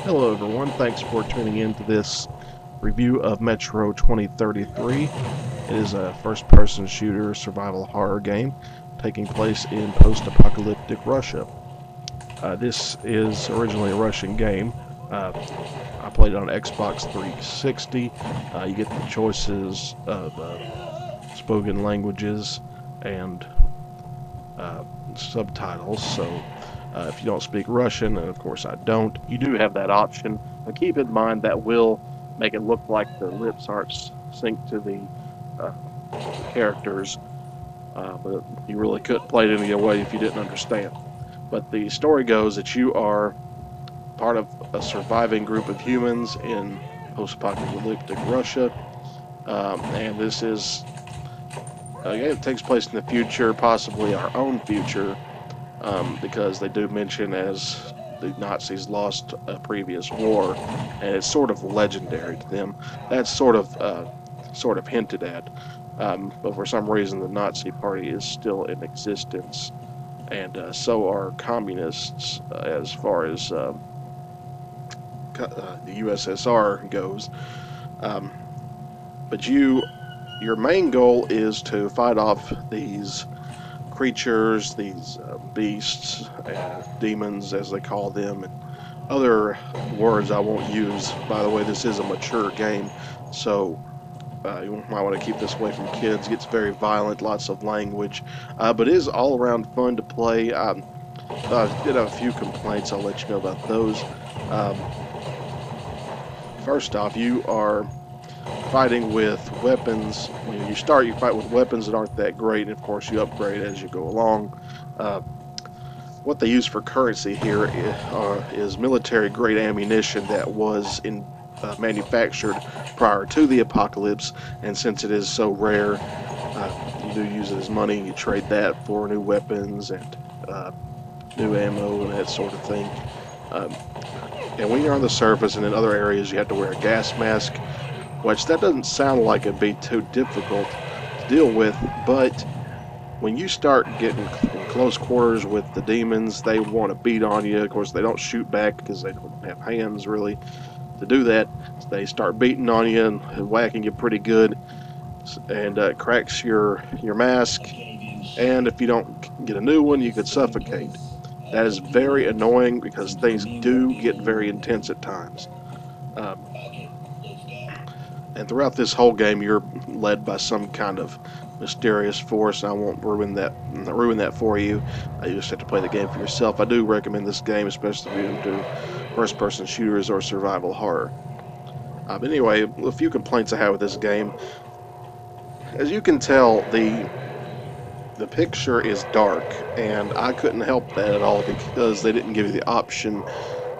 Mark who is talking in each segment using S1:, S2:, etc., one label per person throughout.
S1: Hello everyone, thanks for tuning in to this review of Metro 2033. It is a first-person shooter survival horror game taking place in post-apocalyptic Russia. This is originally a Russian game. Uh, I played it on Xbox 360. You get the choices of spoken languages and uh, subtitles, so if you don't speak Russian, and of course I don't, you do have that option. But keep in mind that will make it look like the lips aren't synced to the uh, characters, but you really couldn't play it any way if you didn't understand. But the story goes that you are part of a surviving group of humans in post-apocalyptic Russia, and this is a game that takes place in the future, possibly our own future, because they do mention as the Nazis lost a previous war, and it's sort of legendary to them. That's sort of hinted at, but for some reason the Nazi Party is still in existence, and so are communists as far as the USSR goes. Um, but your main goal is to fight off these creatures, these beasts, demons as they call them, and other words I won't use. By the way, this is a mature game, so you might want to keep this away from kids. It gets very violent, lots of language, but it is all around fun to play. I did have a few complaints. I'll let you know about those. Um, First off, you are fighting with weapons. When you start, you fight with weapons that aren't that great, and of course you upgrade as you go along. Uh, what they use for currency here is military-grade ammunition that was manufactured prior to the apocalypse, and since it is so rare, you do use it as money. You trade that for new weapons and new ammo and that sort of thing. Um, and when you're on the surface and in other areas, you have to wear a gas mask, which that doesn't sound like it'd be too difficult to deal with, but when you start getting in close quarters with the demons, they want to beat on you. Of course, they don't shoot back because they don't have hands really to do that. They start beating on you and whacking you pretty good, and it cracks your mask. And if you don't get a new one, you could suffocate. That is very annoying because things do get very intense at times. Um, and throughout this whole game, you're led by some kind of mysterious force. I won't ruin that for you. You just have to play the game for yourself. I do recommend this game, especially if you're into first-person shooters or survival horror. But anyway, a few complaints I have with this game. As you can tell, the picture is dark, and I couldn't help that at all because they didn't give you the option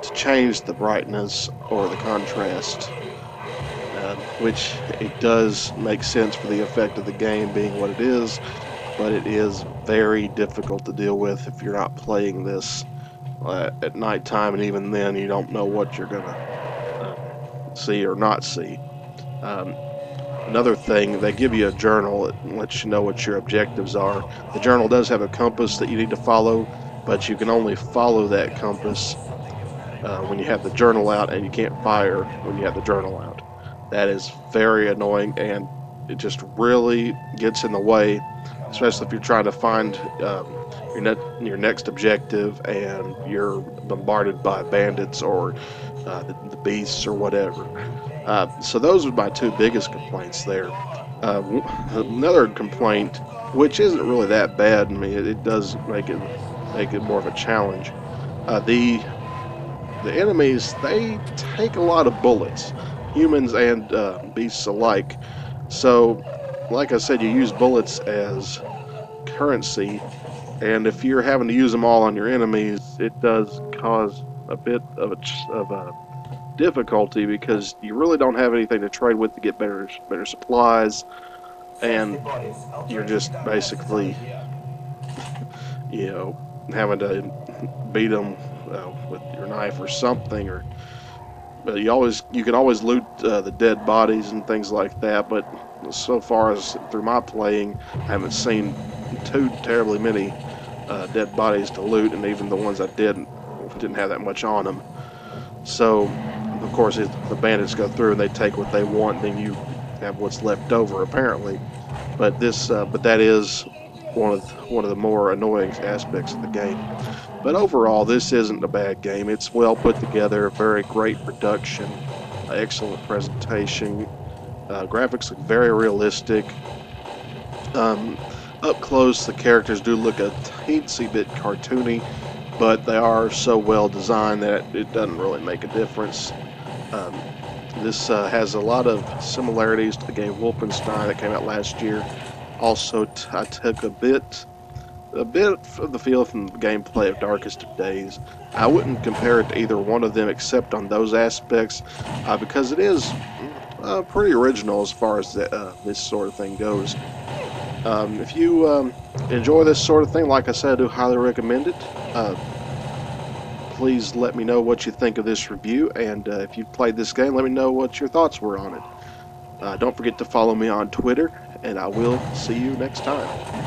S1: to change the brightness or the contrast, which it does make sense for the effect of the game being what it is, but it is very difficult to deal with if you're not playing this at nighttime, and even then you don't know what you're gonna see or not see. Um, Another thing, they give you a journal that lets you know what your objectives are. The journal does have a compass that you need to follow, but you can only follow that compass when you have the journal out, and you can't fire when you have the journal out. That is very annoying, and it just really gets in the way, especially if you're trying to find your next objective and you're bombarded by bandits or the beasts or whatever. So those are my two biggest complaints there. Uh, Another complaint, which isn't really that bad, I mean, it does make it more of a challenge. The enemies, they take a lot of bullets, humans and beasts alike. So, like I said, you use bullets as currency, and if you're having to use them all on your enemies, it does cause a bit of a difficulty because you really don't have anything to trade with to get better supplies, and you're just basically, you know, having to beat them with your knife or something, or but you can always loot the dead bodies and things like that. But so far as through my playing, I haven't seen too terribly many dead bodies to loot, and even the ones I didn't have that much on them. So, of course, if the bandits go through and they take what they want, then you have what's left over, apparently. But that is one of the more annoying aspects of the game. But overall, this isn't a bad game. It's well put together, very great production, excellent presentation. Graphics look very realistic. Um, Up close, the characters do look a teensy bit cartoony, but they are so well designed that it doesn't really make a difference. Um, this has a lot of similarities to the game Wolfenstein that came out last year. Also, I took a bit of the feel from the gameplay of Darkest of Days. I wouldn't compare it to either one of them except on those aspects, because it is pretty original as far as this sort of thing goes. If you enjoy this sort of thing, like I said, I do highly recommend it. Please let me know what you think of this review, and if you've played this game, let me know what your thoughts were on it. Don't forget to follow me on Twitter, and I will see you next time.